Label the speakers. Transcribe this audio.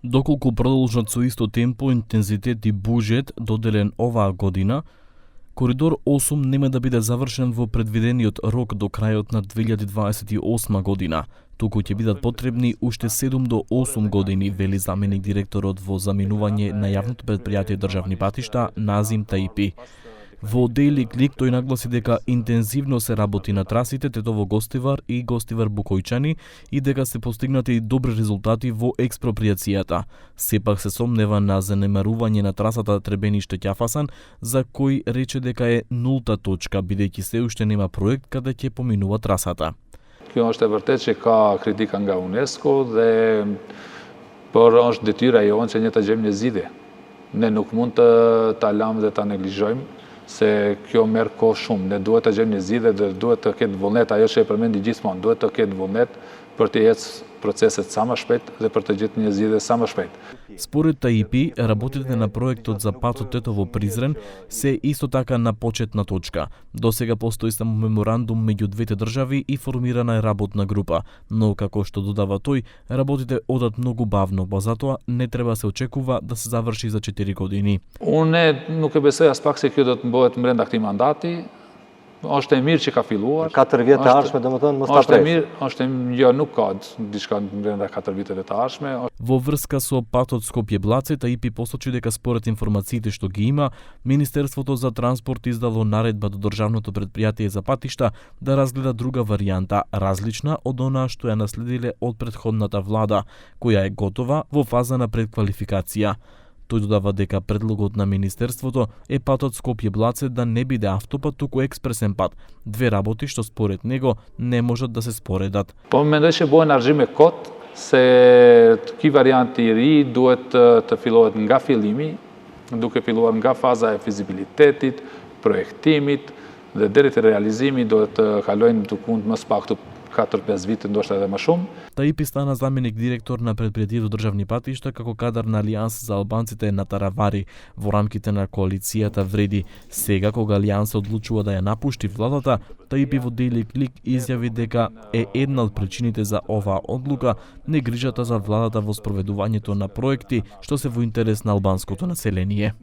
Speaker 1: Доколку продолжат со исто темпо, интензитет и буџет доделен оваа година, Коридор 8 нема да биде завршен во предвидениот рок до крајот на 2028 година, туку ќе бидат потребни уште 7 до 8 години, вели заменик директорот во заминување на јавното претпријатие државни патишта Назим Таипи. Во Daily Click тој нагласи дека интензивно се работи на трасите Тетово-Гостивар и Гостивар-Букојчани и дека се постигнати добри резултати во експроприацијата. Сепак се сомнева на занемарување на трасата Требениште-Ќафасан, за кој рече дека е нулта точка, бидејќи се уште нема проект каде ќе поминува трасата.
Speaker 2: Kjo është e vërtet që ka kritika nga UNESCO dhe por është detyra jonë që ne ta gjejmë një zgjidhje. Ne nuk mund ta lëmë dhe ta neglizhojmë se kjo merr kohë shumë. Ne duhet ta gjejmë një zgjidhje dhe duhet të ketë vullnet, ajo që e përmendi gjithmonë, duhet të ketë vullnet për të ecë proceset sa më shpejt dhe për të gjetur një zgjidhje sa më shpejt.
Speaker 1: Според Таипи, работите на проектот за патот Тетово-Призрен се исто така на почетна точка. Досега постои само меморандум меѓу двете држави и формирана е работна група, но како што додава тој, работите одат многу бавно, па затоа не треба се очекува да се заврши за 4 години.
Speaker 2: Unë nuk e besoj as pak se kjo do të bëhet brenda këtij mandati. Është e mirë që ka filluar.
Speaker 3: 4 vjet të ardhshme domethënë mos ta pres.
Speaker 2: Është e mirë, jo nuk ka diçka brenda 4 viteve të ardhshme.
Speaker 1: Во врска со патот Скопје-Блаце, Таипи посочи дека според информациите што ги има, Министерството за транспорт издало наредба до државното претпријатие за патишта да разгледа друга варијанта, различна од онаа што ја наследиле од претходната влада, која е готова во фаза на предквалификација. Тој додава дека предлогот на Министерството е патот Скопје-Блаце да не биде автопат, туку експресен пат. Две работи што според него не можат да се споредат.
Speaker 2: Po mendoj që bëhen argjime kot se ky variant I ri duhet të fillohet nga fillimi, duke filluar nga faza e fizibilitetit, projektimit dhe deri te realizimi duhet të kalojnë tukund më së paktu 4-5 vite, ndoshta edhe më shumë.
Speaker 1: Таипи стана заменик директор на предпријатието државни патишта како кадар на Алијанс за албанците на Таравари во рамките на коалицијата Вреди. Сега кога Алијанс одлучува да ја напушти владата, Таипи во Daily Click изјави дека е една од причините за оваа одлука негрижата за владата во спроведувањето на проекти што се во интерес на албанското население.